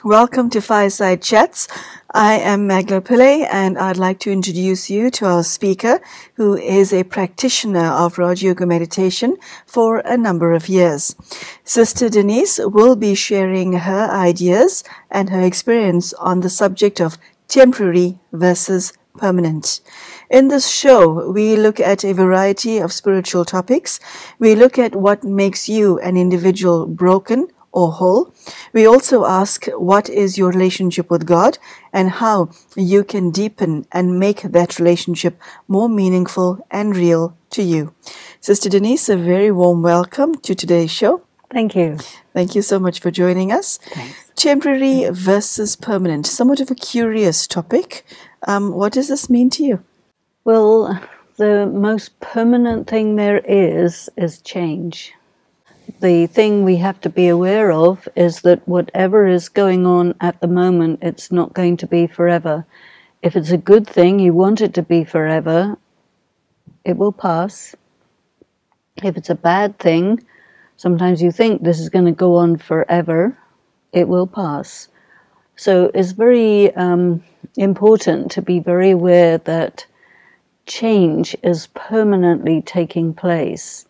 Welcome to Fireside Chats. I am Magela Pillai, and I'd like to introduce you to our speaker, who is a practitioner of Rajyoga Meditation for a number of years. Sister Denise will be sharing her ideas and her experience on the subject of temporary versus permanent. In this show, we look at a variety of spiritual topics. We look at what makes you an individual broken or whole. We also ask what is your relationship with God and how you can deepen and make that relationship more meaningful and real to you. Sister Denise, a very warm welcome to today's show. Thank you. Thank you so much for joining us. Thanks. Temporary versus permanent, somewhat of a curious topic. What does this mean to you? Well, the most permanent thing there is change. The thing we have to be aware of is that whatever is going on at the moment, it's not going to be forever. If it's a good thing, you want it to be forever, it will pass. If it's a bad thing, sometimes you think this is going to go on forever, it will pass. So it's very important to be very aware that change is permanently taking place.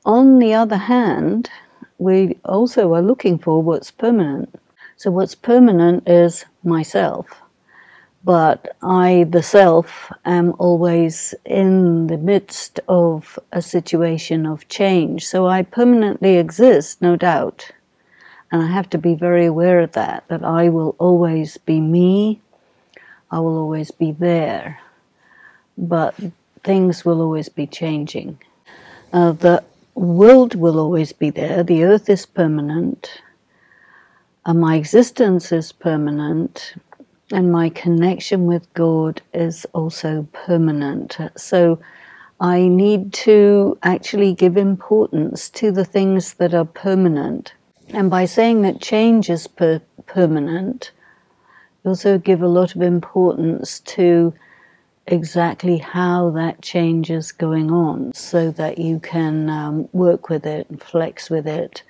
On the other hand, we also are looking for what's permanent. So what's permanent is myself. But I, the self, am always in the midst of a situation of change. So I permanently exist, no doubt. And I have to be very aware of that I will always be me, I will always be there. But things will always be changing. The world will always be there. The earth is permanent. My existence is permanent. And my connection with God is also permanent. So I need to actually give importance to the things that are permanent. And by saying that change is permanent, you also give a lot of importance to exactly how that change is going on so that you can work with it and flex with it.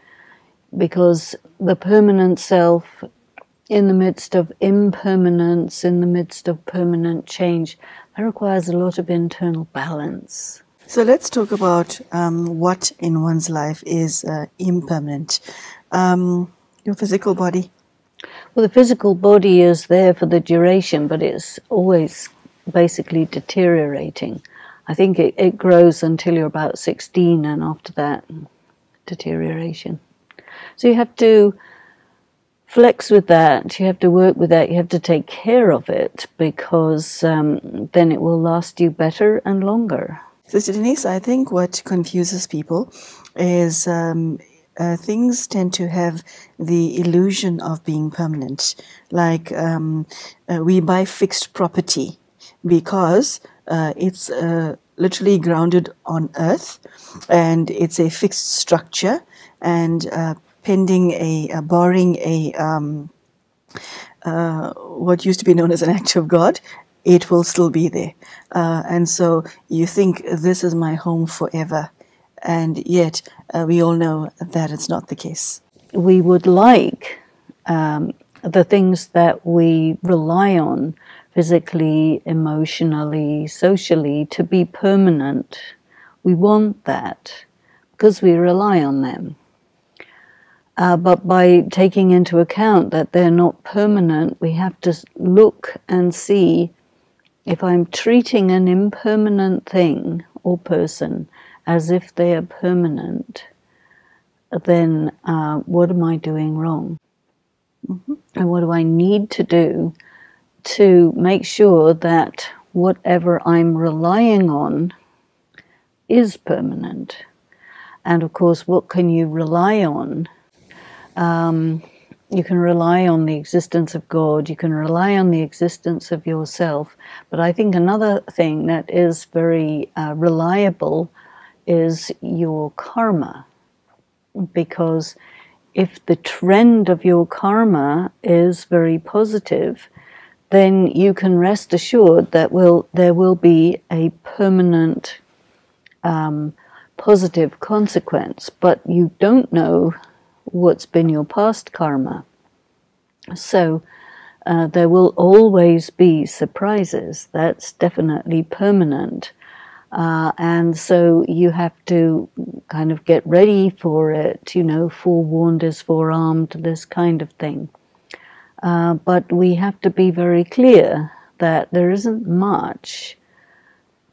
Because the permanent self, in the midst of impermanence, in the midst of permanent change, that requires a lot of internal balance. So let's talk about what in one's life is impermanent. Your physical body. Well, the physical body is there for the duration, but it's always basically deteriorating. I think it grows until you're about 16, and after that, deterioration. So you have to flex with that, you have to work with that, you have to take care of it, because then it will last you better and longer. Sister Denise, I think what confuses people is things tend to have the illusion of being permanent. Like we buy fixed property because it's literally grounded on earth, and it's a fixed structure, and barring what used to be known as an act of God, it will still be there. And so you think, this is my home forever. And yet we all know that it's not the case. We would like the things that we rely on, physically, emotionally, socially, to be permanent. We want that because we rely on them. But by taking into account that they're not permanent, we have to look and see if I'm treating an impermanent thing or person as if they are permanent, then what am I doing wrong? Mm-hmm. And what do I need to do to make sure that whatever I'm relying on is permanent? And of course, what can you rely on? You can rely on the existence of God, you can rely on the existence of yourself, but I think another thing that is very reliable is your karma. Because if the trend of your karma is very positive, then you can rest assured that there will be a permanent positive consequence, but you don't know what's been your past karma. So there will always be surprises. That's definitely permanent. And so you have to kind of get ready for it, forewarned is forearmed, this kind of thing. But we have to be very clear that there isn't much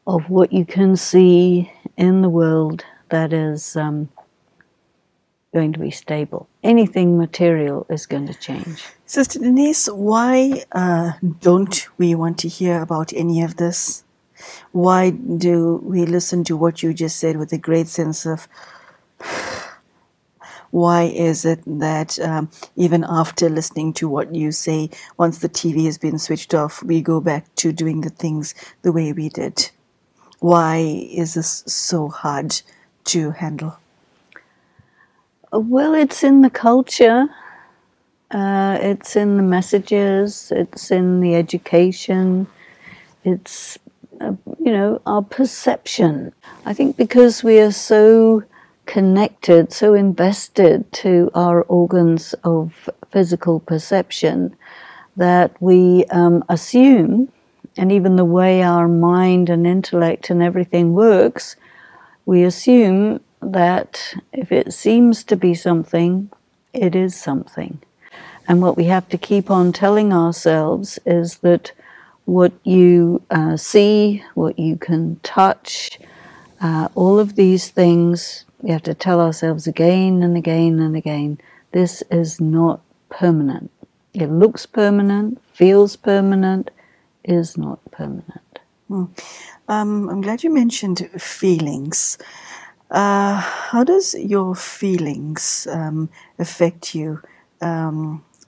of what you can see in the world that is going to be stable. Anything material is going to change. Sister Denise, why don't we want to hear about any of this? Why do we listen to what you just said with a great sense of, why is it that even after listening to what you say, once the TV has been switched off, we go back to doing the things the way we did? Why is this so hard to handle? Well, it's in the culture. It's in the messages. It's in the education. It's our perception. I think because we are so connected, so invested to our organs of physical perception, that we assume, and even the way our mind and intellect and everything works, we assume that if it seems to be something, it is something. And what we have to keep on telling ourselves is that what you see, what you can touch, all of these things, we have to tell ourselves again and again and again, this is not permanent. It looks permanent, feels permanent, is not permanent. I'm glad you mentioned feelings. How does your feelings affect you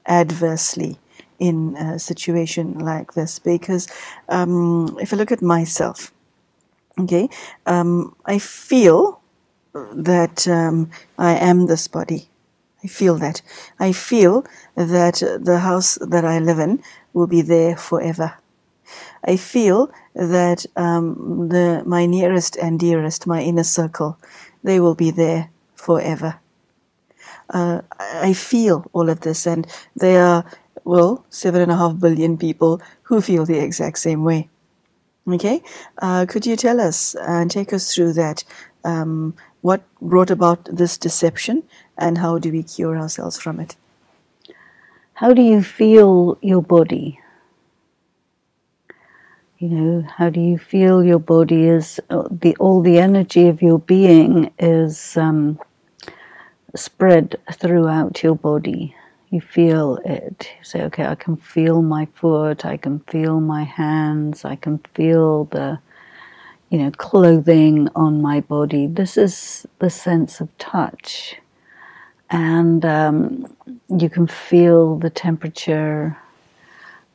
adversely in a situation like this? Because if I look at myself, okay, I feel that I am this body. I feel that. I feel that the house that I live in will be there forever. I feel that my nearest and dearest, my inner circle, they will be there forever. I feel all of this, and there are, 7.5 billion people who feel the exact same way. Okay? Could you tell us and take us through that? What brought about this deception, and how do we cure ourselves from it? How do you feel your body? How do you feel your body is, all the energy of your being is spread throughout your body. You feel it. You say, okay, I can feel my foot, I can feel my hands, I can feel the, clothing on my body. This is the sense of touch. And you can feel the temperature,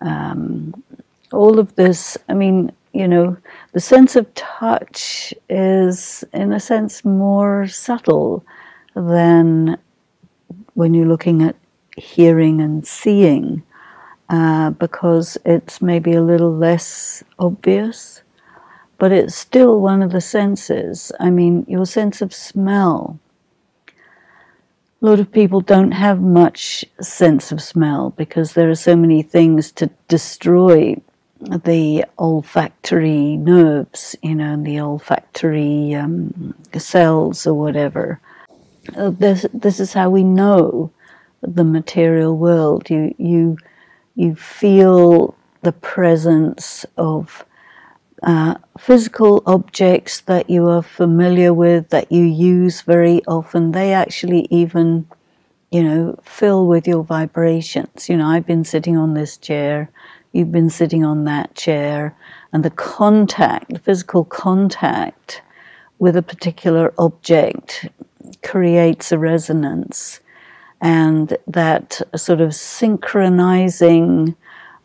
all of this. The sense of touch is, in a sense, more subtle than when you're looking at hearing and seeing, because it's maybe a little less obvious, but it's still one of the senses. Your sense of smell. A lot of people don't have much sense of smell because there are so many things to destroy the olfactory nerves, and the olfactory cells or whatever. This is how we know the material world. You feel the presence of physical objects that you are familiar with, that you use very often. They actually even, fill with your vibrations. I've been sitting on this chair, you've been sitting on that chair, and the physical contact with a particular object creates a resonance, and that sort of synchronizing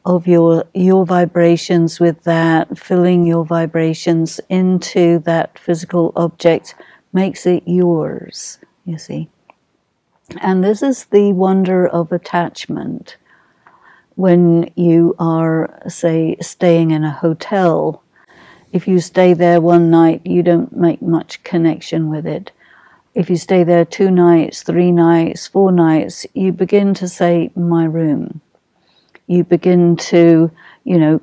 of your vibrations with that, filling your vibrations into that physical object, makes it yours, you see. And this is the wonder of attachment. When you are, say, staying in a hotel, if you stay there one night, you don't make much connection with it. If you stay there 2 nights, 3 nights, 4 nights, you begin to say, my room. you begin to,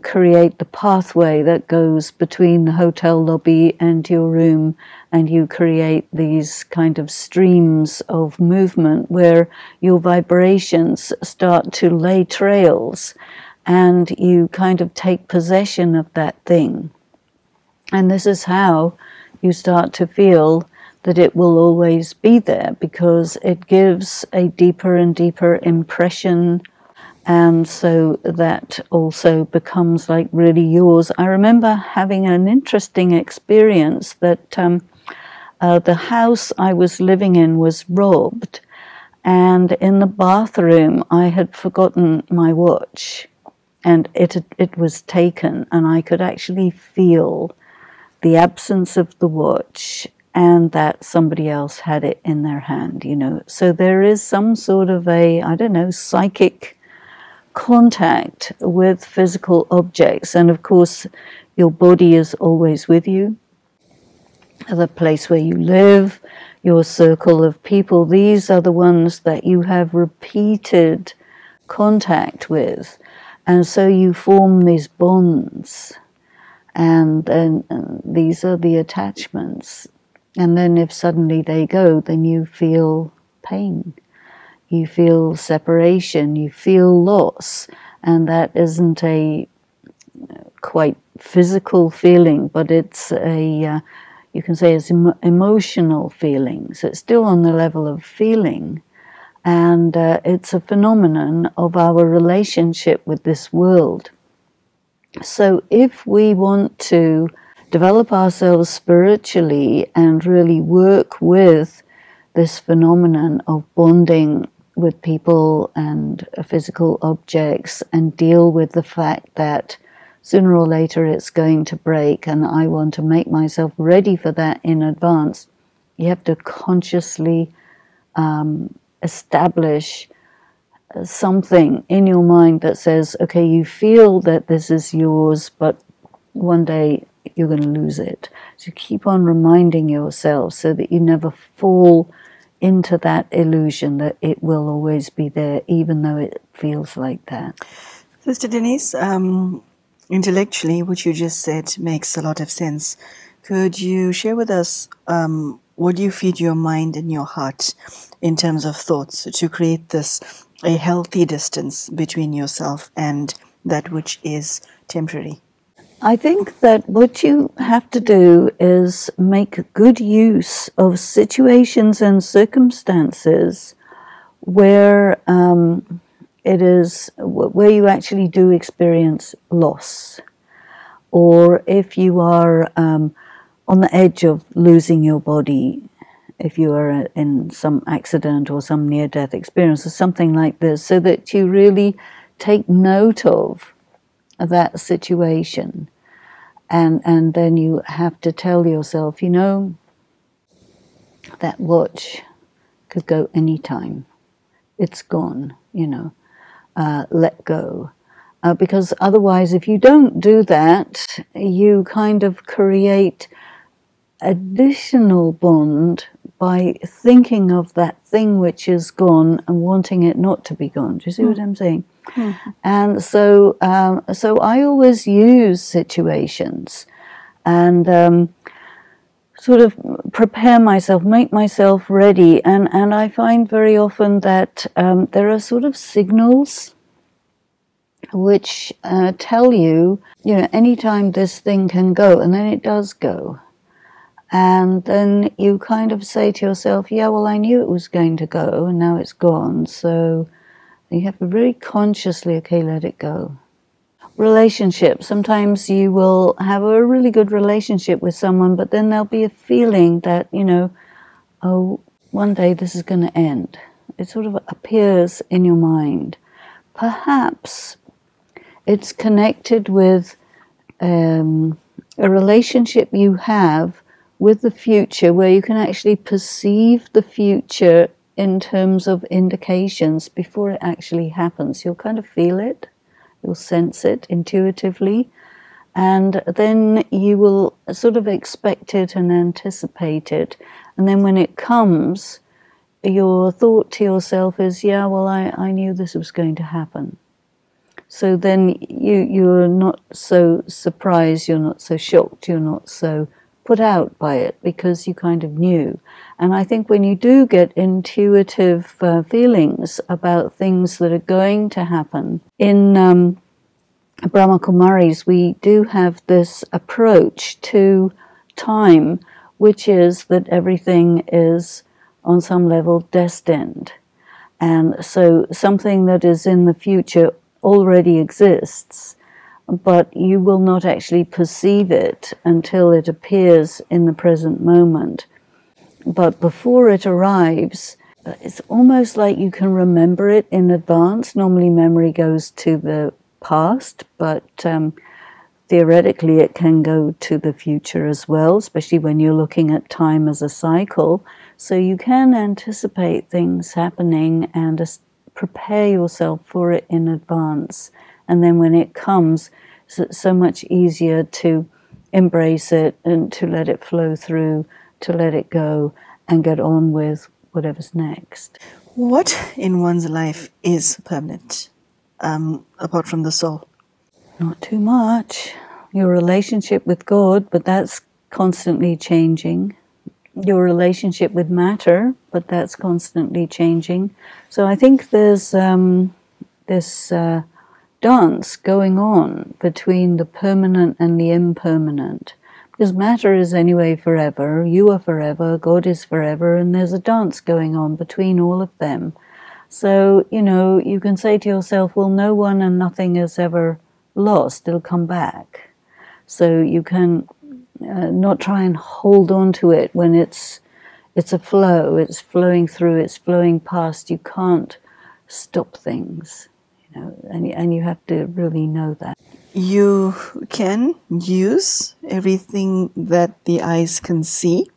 create the pathway that goes between the hotel lobby and your room, and you create these kind of streams of movement where your vibrations start to lay trails, and you kind of take possession of that thing. And this is how you start to feel that it will always be there, because it gives a deeper and deeper impression. And so that also becomes like really yours. I remember having an interesting experience that the house I was living in was robbed, and in the bathroom I had forgotten my watch, and it was taken, and I could actually feel the absence of the watch and that somebody else had it in their hand, So there is some sort of psychic contact with physical objects. And of course, your body is always with you. The place where you live, your circle of people, these are the ones that you have repeated contact with. And so you form these bonds. And then these are the attachments. And then if suddenly they go, then you feel pain. You feel separation, you feel loss, and that isn't a quite physical feeling, but it's you can say it's emotional feeling. So it's still on the level of feeling, and it's a phenomenon of our relationship with this world. So if we want to develop ourselves spiritually and really work with this phenomenon of bonding with people and physical objects, and deal with the fact that sooner or later it's going to break, and I want to make myself ready for that in advance, you have to consciously establish something in your mind that says, okay, you feel that this is yours, but one day you're going to lose it. So keep on reminding yourself so that you never fall into that illusion that it will always be there, even though it feels like that. Sister Denise, intellectually, what you just said makes a lot of sense. Could you share with us what you feed your mind and your heart in terms of thoughts to create a healthy distance between yourself and that which is temporary? I think that what you have to do is make good use of situations and circumstances where where you actually do experience loss, or if you are on the edge of losing your body, if you are in some accident or some near-death experience or something like this, so that you really take note of that situation. And then you have to tell yourself, that watch could go anytime. It's gone, let go. Because otherwise, if you don't do that, you kind of create additional bond by thinking of that thing which is gone and wanting it not to be gone. Do you see what I'm saying? Mm-hmm. And so I always use situations and sort of prepare myself, make myself ready. And I find very often that there are sort of signals which tell you, anytime this thing can go, and then it does go. And then you kind of say to yourself, yeah, well, I knew it was going to go, and now it's gone. So you have to very consciously, okay, let it go. Relationships. Sometimes you will have a really good relationship with someone, but then there'll be a feeling that, one day this is going to end. It sort of appears in your mind. Perhaps it's connected with a relationship you have with the future, where you can actually perceive the future in terms of indications before it actually happens. You'll kind of feel it, you'll sense it intuitively, and then you will sort of expect it and anticipate it. And then when it comes, your thought to yourself is, yeah, well, I knew this was going to happen. So then you're not so surprised, you're not so shocked, you're not so put out by it, because you kind of knew. And I think when you do get intuitive feelings about things that are going to happen, in Brahmakumaris we do have this approach to time, which is that everything is on some level destined. And so something that is in the future already exists, but you will not actually perceive it until it appears in the present moment. But before it arrives, it's almost like you can remember it in advance. Normally memory goes to the past, but theoretically it can go to the future as well, especially when you're looking at time as a cycle. So you can anticipate things happening and prepare yourself for it in advance. And then when it comes, it's so much easier to embrace it and to let it flow through, to let it go and get on with whatever's next. What in one's life is permanent, apart from the soul? Not too much. Your relationship with God, but that's constantly changing. Your relationship with matter, but that's constantly changing. So I think there's this dance going on between the permanent and the impermanent. Because matter is anyway forever, you are forever, God is forever, and there's a dance going on between all of them. So, you can say to yourself, well, no one and nothing is ever lost, it'll come back. So you can not try and hold on to it when it's a flow, it's flowing through, it's flowing past. You can't stop things, and you have to really know that. You can use everything that the eyes can see,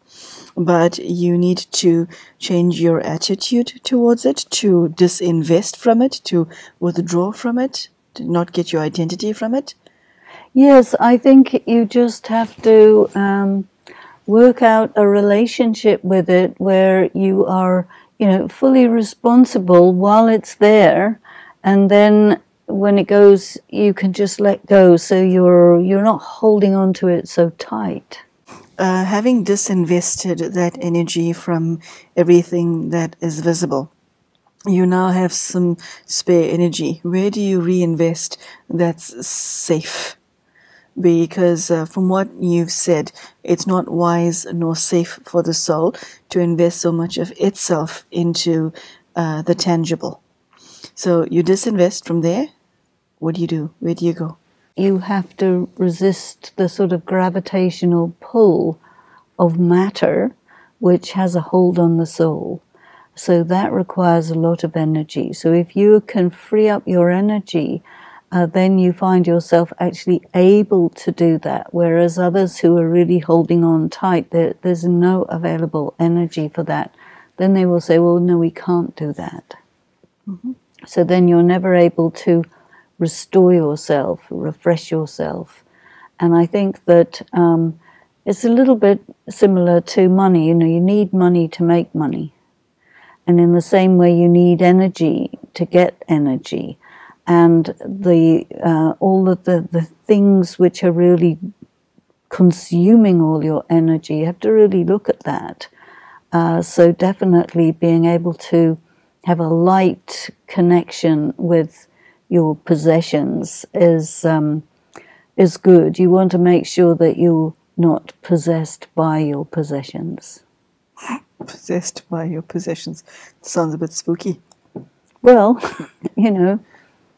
but you need to change your attitude towards it, to disinvest from it, to withdraw from it, to not get your identity from it. Yes, I think you just have to work out a relationship with it where you are, fully responsible while it's there, and then when it goes, you can just let go, so you're not holding on to it so tight. Having disinvested that energy from everything that is visible, you now have some spare energy. Where do you reinvest that's safe? Because from what you've said, it's not wise nor safe for the soul to invest so much of itself into the tangible. So you disinvest from there. What do you do? Where do you go? You have to resist the sort of gravitational pull of matter, which has a hold on the soul. So that requires a lot of energy. So if you can free up your energy, then you find yourself actually able to do that. Whereas others who are really holding on tight, there's no available energy for that. Then they will say, well, no, we can't do that. Mm-hmm. So then you're never able to restore yourself, refresh yourself. And I think that it's a little bit similar to money. You need money to make money. And in the same way, you need energy to get energy. And all of the things which are really consuming all your energy, you have to really look at that. So definitely being able to have a light connection with your possessions is good. You want to make sure that you're not possessed by your possessions. Possessed by your possessions. Sounds a bit spooky. Well,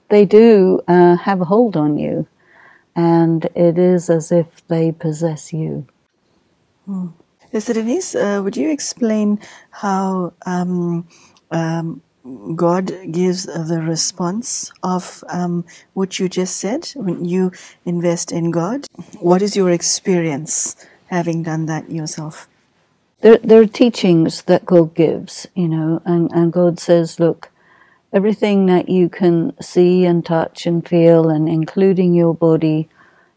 they do have a hold on you, and it is as if they possess you. Yes, Denise, would you explain how God gives the response of what you just said when you invest in God? What is your experience having done that yourself? There are teachings that God gives, and God says, look, everything that you can see and touch and feel, and including your body,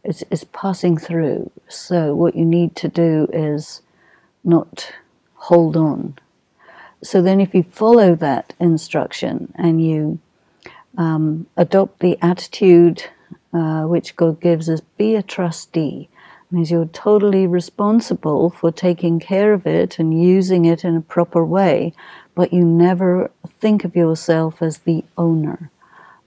is passing through. So what you need to do is not hold on. So then if you follow that instruction and you adopt the attitude which God gives us, be a trustee. It means you're totally responsible for taking care of it and using it in a proper way, but you never think of yourself as the owner,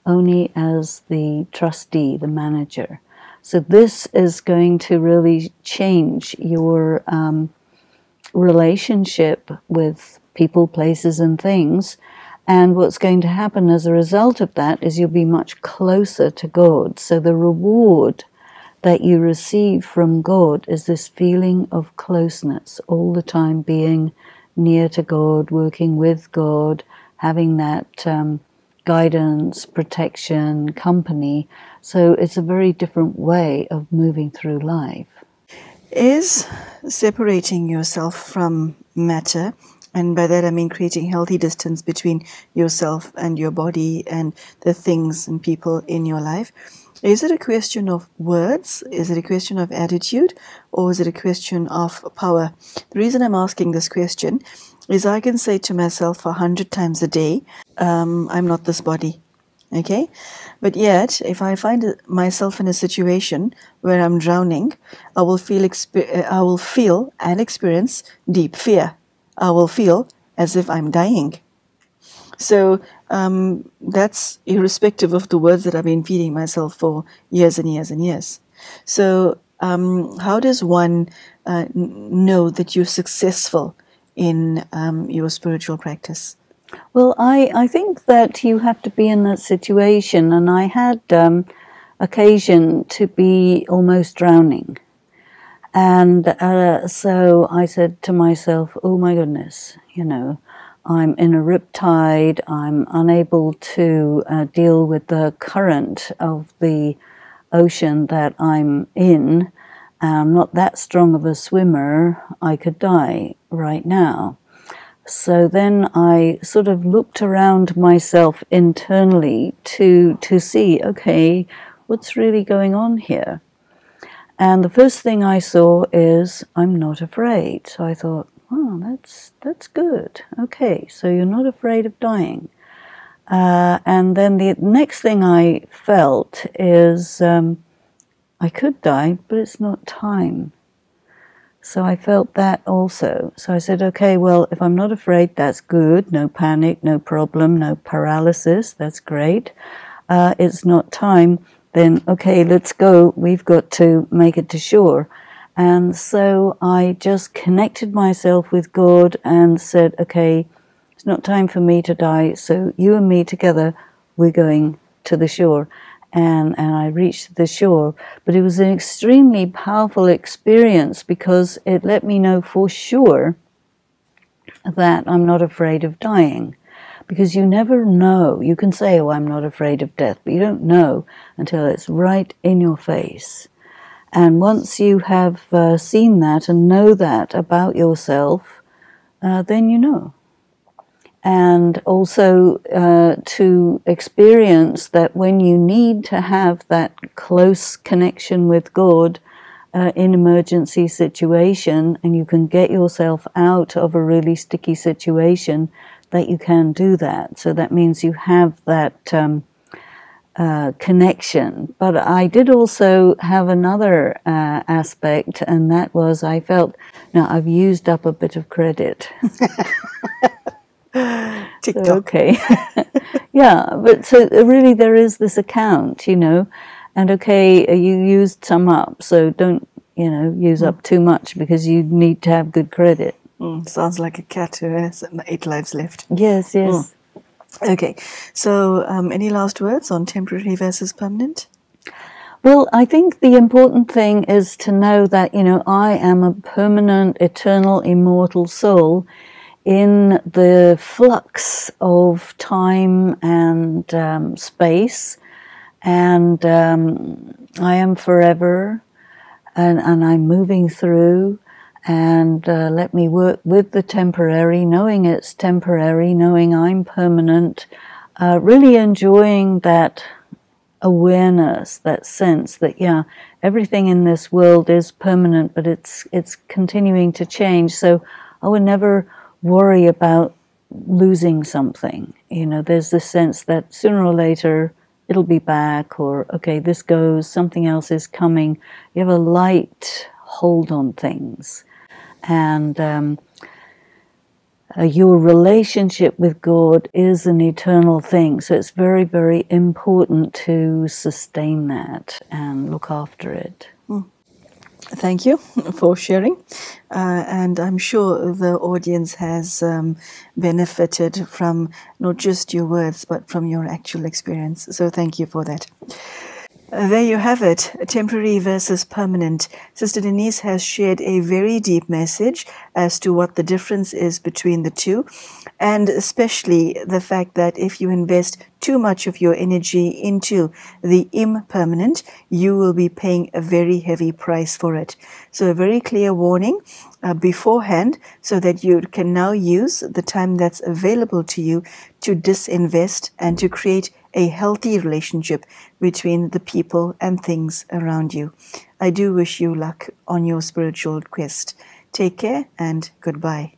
only as the trustee, the manager. So this is going to really change your relationship with people, places, and things. And what's going to happen as a result of that is you'll be much closer to God. So the reward that you receive from God is this feeling of closeness, all the time being near to God, working with God, having that guidance, protection, company. So it's a very different way of moving through life. Is separating yourself from matter, and by that I mean creating healthy distance between yourself and your body and the things and people in your life, is it a question of words? Is it a question of attitude? Or is it a question of power? The reason I'm asking this question is I can say to myself 100 times a day, I'm not this body. Okay? But yet, if I find myself in a situation where I'm drowning, I will feel and experience deep fear. I will feel as if I'm dying. So that's irrespective of the words that I've been feeding myself for years and years and years. So how does one know that you're successful in your spiritual practice? Well, I think that you have to be in that situation, and I had occasion to be almost drowning. And so I said to myself, oh my goodness, I'm in a riptide, I'm unable to deal with the current of the ocean that I'm in. I'm not that strong of a swimmer, I could die right now. So then I sort of looked around myself internally to see, okay, what's really going on here? And the first thing I saw is, I'm not afraid. So I thought, oh, that's good. Okay, so you're not afraid of dying. And then the next thing I felt is, I could die, but it's not time. So I felt that also. So I said, okay, well, if I'm not afraid, that's good. No panic, no problem, no paralysis. That's great. It's not time. Then, okay, let's go. We've got to make it to shore. And so I just connected myself with God and said, okay, it's not time for me to die. So you and me together, we're going to the shore. And I reached the shore. But it was an extremely powerful experience because it let me know for sure that I'm not afraid of dying. Because you never know. You can say, oh, I'm not afraid of death, but you don't know until it's right in your face. And once you have seen that and know that about yourself, then you know. And also to experience that when you need to have that close connection with God in emergency situation, and you can get yourself out of a really sticky situation, that you can do that. So that means you have that connection. But I did also have another aspect, and that was I felt, now I've used up a bit of credit. TikTok. So, okay. Yeah, but so really there is this account, and okay, you used some up, so don't, use up too much because you need to have good credit. Sounds like a cat who has 8 lives left. Yes. Okay, so any last words on temporary versus permanent? Well, I think the important thing is to know that, I am a permanent, eternal, immortal soul in the flux of time and space, and I am forever, and I'm moving through, and let me work with the temporary, knowing it's temporary, knowing I'm permanent, really enjoying that awareness, that sense that, everything in this world is permanent, but it's continuing to change. So I would never worry about losing something. You know, there's this sense that sooner or later it'll be back, or, okay, this goes, something else is coming. You have a light hold on things. And your relationship with God is an eternal thing. So it's very, very important to sustain that and look after it. Thank you for sharing. And I'm sure the audience has benefited from not just your words, but from your actual experience. So thank you for that. There you have it, temporary versus permanent. Sister Denise has shared a very deep message as to what the difference is between the two, and especially the fact that if you invest too much of your energy into the impermanent, you will be paying a very heavy price for it. So a very clear warning beforehand, so that you can now use the time that's available to you to disinvest and to create a healthy relationship between the people and things around you. I do wish you luck on your spiritual quest. Take care and goodbye.